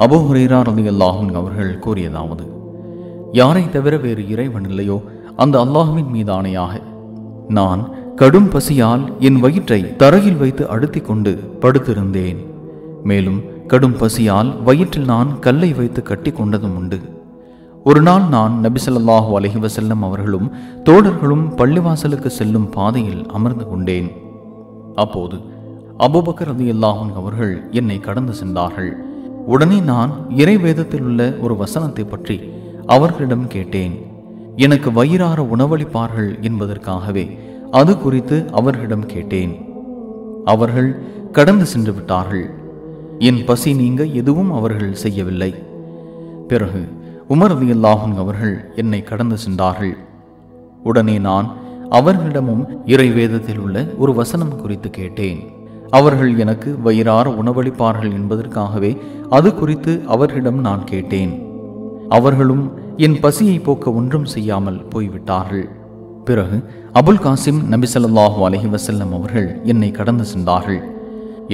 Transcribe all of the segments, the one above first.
Abu Hurairah ரலியல்லாஹு அன்ஹு அவர்கள் கூறியதாவது, யாரை தவிர வேறு இறைவன் இல்லையோ அந்த அல்லாஹ்வின் மீது ஆணையாக, நான் கடும் பசியால் என் வயிற்றை தரையில் வைத்து அழுத்திக் கொண்டு படுத்திருந்தேன். மேலும் கடும் பசியால் வயிற்றில் நான் கல்லை வைத்து கட்டி கொண்டதும் உண்டு. ஒரு நாள் நான் நபி ஸல்லல்லாஹு அலைஹி வஸல்லம் அவர்களும் தோழர்களும் பள்ளிவாசலுக்கு செல்லும் பாதையில் அமர்ந்து கொண்டேன். அப்போது அபூபக்கர் ரலியல்லாஹு அன்ஹு அவர்கள் என்னை கடந்து சென்றார்கள். உடனே நான் இறை வேதத்தில் உள்ள ஒரு வசனத்தை பற்றி அவர்களிடம் கேட்டேன். எனக்கு வயிறார உணவளிப்பார்கள் என்பதற்காகவே அது குறித்து அவர்களிடம் கேட்டேன். அவர்கள் கடந்து சென்று விட்டார்கள். என் பசி நீங்க எதுவும் அவர்கள் செய்யவில்லை. பிறகு உமர் ரலியல்லாஹு அன்ஹு அவர்கள் என்னை கடந்து சென்றார்கள். உடனே நான் அவர்களிடமும் இறை வேதத்தில் உள்ள ஒரு வசனம் குறித்து கேட்டேன். அவர்கள் எனக்கு வயிறார உணவளிப்பார்கள் என்பதற்காகவே அது குறித்து அவர்களிடம் நான் கேட்டேன். அவர்களும் என் பசியை போக்க ஒன்றும் செய்யாமல் போய்விட்டார்கள். பிறகு அபுல் காசிம் நபி ஸல்லல்லாஹு அலைஹி வஸல்லம் அவர்கள் என்னை கடந்து சென்றார்கள்.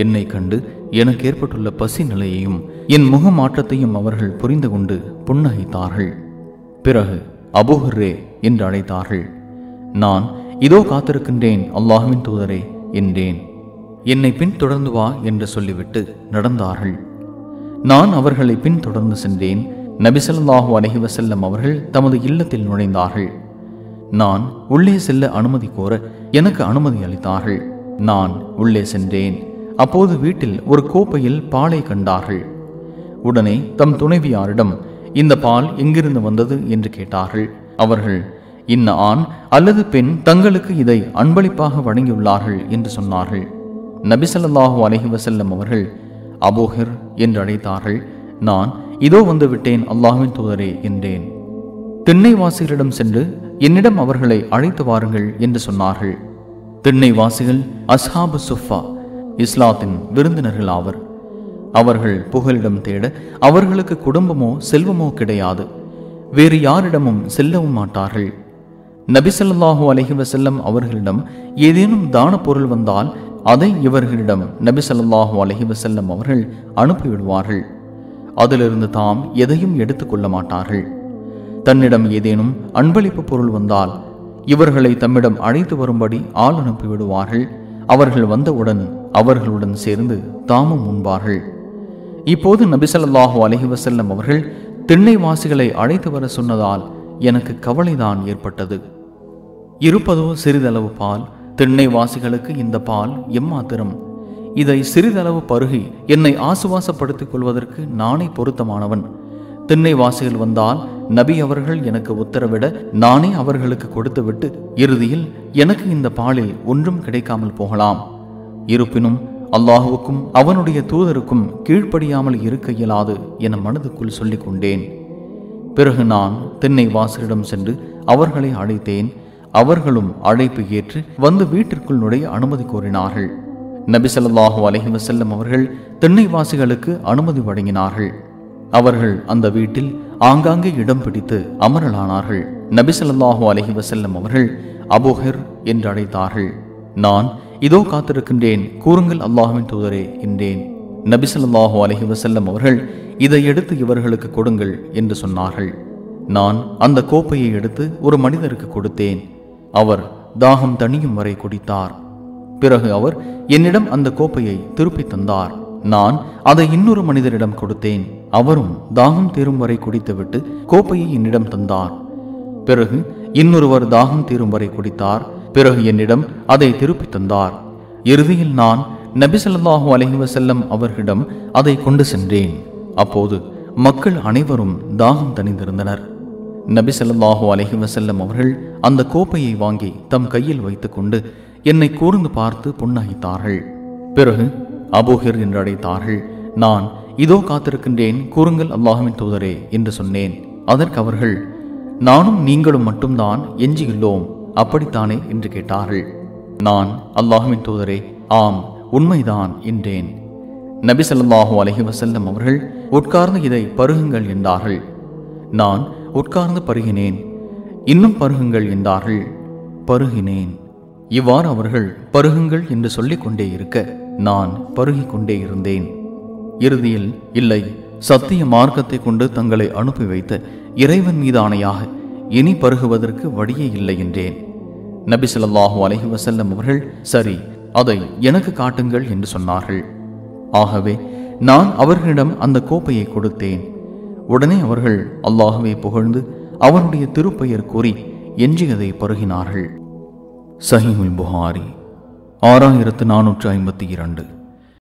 என்னை கண்டு எனக்கு ஏற்பட்டுள்ள பசி நிலையையும் என் முக மாற்றத்தையும் அவர்கள் புரிந்து கொண்டு புன்னகைத்தார்கள். பிறகு அபூ ஹுர்ரே என்று அழைத்தார்கள். நான் இதோ காத்திருக்கின்றேன் அல்லாஹ்வின் தூதரே என்றேன். என்னை பின்தொடர்ந்து வா என்று சொல்லிவிட்டு நடந்தார்கள். நான் அவர்களை பின்தொடர்ந்து சென்றேன். நபி ஸல்லல்லாஹு அலைஹி வஸல்லம் அவர்கள் தமது இல்லத்தில் நுழைந்தார்கள். நான் உள்ளே செல்ல அனுமதி கோர எனக்கு அனுமதி அளித்தார்கள். நான் உள்ளே சென்றேன். அப்போது வீட்டில் ஒரு கோப்பையில் பாலை கண்டார்கள். உடனே தம் துணைவியாரிடம் இந்த பால் எங்கிருந்து வந்தது என்று கேட்டார்கள். அவர்கள் இன்ன ஆண் அல்லது பெண் தங்களுக்கு இதை அன்பளிப்பாக வழங்கியுள்ளார்கள் என்று சொன்னார்கள். நபி ஸல்லல்லாஹு அலைஹி வஸல்லம் அவர்கள் அபூஹர் என்று அழைத்தார்கள். நான் இதோ வந்து விட்டேன் அல்லாஹ்வின் தூதரே என்றேன். திண்ணைவாசிகளிடம் சென்று என்னிடம் அவர்களை அழைத்து வாருங்கள் என்று சொன்னார்கள். திண்ணைவாசிகள் அஸ்ஹாபு சுஃபா, இஸ்லாத்தின் விருந்தினர்கள் ஆவர். அவர்கள் புகலிடம் தேட அவர்களுக்கு குடும்பமோ செல்வமோ கிடையாது. வேறு யாரிடமும் செல்லவும் மாட்டார்கள். நபி ஸல்லல்லாஹு அலைஹி வஸல்லம் அவர்களிடம் ஏதேனும் தான பொருள் வந்தால் அதை இவர்களிடம் நபி ஸல்லல்லாஹு அலைஹி வஸல்லம் அவர்கள் அனுப்பிவிடுவார்கள். அதிலிருந்து தாம் எதையும் எடுத்துக்கொள்ள மாட்டார்கள். தன்னிடம் ஏதேனும் அன்பளிப்பு பொருள் வந்தால் இவர்களை தம்மிடம் அழைத்து வரும்படி ஆள் அனுப்பிவிடுவார்கள். அவர்கள் வந்தவுடன் அவர்களுடன் சேர்ந்து தாமும் உண்பார்கள். இப்போது நபி ஸல்லல்லாஹு அலைஹி வஸல்லம் அவர்கள் திண்ணைவாசிகளை அழைத்து வர சொன்னதால் எனக்கு கவலைதான் ஏற்பட்டது. இருப்பதோ சிறிதளவு பால். திண்ணைவாசிகளுக்கு இந்த பால் எம்மாத்திரம்? இதை சிறிதளவு பருகி என்னை ஆசுவாசப்படுத்திக் கொள்வதற்கு நானே பொருத்தமானவன். திண்ணைவாசிகள் வந்தால் நபி அவர்கள் எனக்கு உத்தரவிட நானே அவர்களுக்கு கொடுத்துவிட்டு இறுதியில் எனக்கு இந்த பாலில் ஒன்றும் கிடைக்காமல் போகலாம். இருப்பினும் அல்லாஹுவுக்கும் அவனுடைய தூதருக்கும் கீழ்ப்படியாமல் இருக்க இயலாது என மனதுக்குள் சொல்லிக் கொண்டேன். பிறகு நான் திண்ணைவாசலிடம் சென்று அவர்களை அழைத்தேன். அவர்களும் அழைப்பு ஏற்று வந்து வீட்டிற்குள் நுழைய அனுமதி கோரினார்கள். நபி ஸல்லல்லாஹு அலைஹி வஸல்லம் அவர்கள் திண்ணைவாசிகளுக்கு அனுமதி வழங்கினார்கள். அவர்கள் அந்த வீட்டில் ஆங்காங்கே இடம் பிடித்து அமரலானார்கள். நபி ஸல்லல்லாஹு அலைஹி வஸல்லம் அவர்கள் அபூஹர் என்று அழைத்தார்கள். நான் இதோ காத்திருக்கின்றேன், கூறுங்கள் அல்லாஹ்வின் தூதரே என்றேன். நபி ஸல்லல்லாஹு அலைஹி வஸல்லம் அவர்கள் இதை எடுத்து இவர்களுக்கு கொடுங்கள் என்று சொன்னார்கள். நான் அந்த கோப்பையை எடுத்து ஒரு மனிதருக்கு கொடுத்தேன். அவர் தாகம் தணியும் வரை குடித்தார். பிறகு அவர் என்னிடம் அந்த கோப்பையை திருப்பி தந்தார். நான் அதை இன்னொரு மனிதரிடம் கொடுத்தேன். அவரும் தாகம் தீரும் வரை குடித்துவிட்டு கோப்பையை என்னிடம் தந்தார். பிறகு இன்னொருவர் தாகம் தீரும் வரை குடித்தார். பிறகு என்னிடம் அதை திருப்பி தந்தார். இறுதியில் நான் நபி ஸல்லல்லாஹு அலைஹி வஸல்லம் அவர்களிடம் அதை கொண்டு சென்றேன். அப்போது மக்கள் அனைவரும் தாகம் தணிந்திருந்தனர். நபி ஸல்லல்லாஹு அலைஹி வஸல்லம் அவர்கள் அந்த கோப்பையை வாங்கி தம் கையில் வைத்துக்கொண்டு என்னை கூர்ந்து பார்த்து புன்னகைத்தார்கள். பிறகு அபூஹர் என்று அழைத்தார்கள். நான் இதோ காத்திருக்கின்றேன், கூறுங்கள் அல்லாஹ்வின் தூதரே என்று சொன்னேன். அதற்கு அவர்கள் நானும் நீங்களும் மட்டும்தான் எஞ்சியுள்ளோம், அப்படித்தானே என்று கேட்டார்கள். நான் அல்லாஹ்வின் தூதரே, ஆம் உண்மைதான் என்றேன். நபி ஸல்லல்லாஹு அலைஹி வஸல்லம் அவர்கள் உட்கார்ந்து இதை பருகுங்கள் என்றார்கள். நான் உட்கார்ந்து பருகினேன். இன்னும் பருகுங்கள் என்றார்கள். பருகினேன். இவ்வாறு அவர்கள் பருகுங்கள் என்று சொல்லிக் கொண்டே இருக்க நான் பருகிக் கொண்டே இருந்தேன். இறுதியில் இல்லை, சத்திய மார்க்கத்தை கொண்டு தங்களை அனுப்பி வைத்த இறைவன் மீது ஆணையாக இனி பருகுவதற்கு வழியே இல்லை என்றேன். நபி ஸல்லல்லாஹு அலைஹி வஸல்லம் அவர்கள், சரி, அதை எனக்கு காட்டுங்கள் என்று சொன்னார்கள். ஆகவே நான் அவர்களிடம் அந்த கோப்பையை கொடுத்தேன். உடனே அவர்கள் அல்லாஹ்வை புகழ்ந்து அவனுடைய திருப்பெயர் கூறி எஞ்சியதை பருகினார்கள். சஹீஹுல் புகாரி 6452.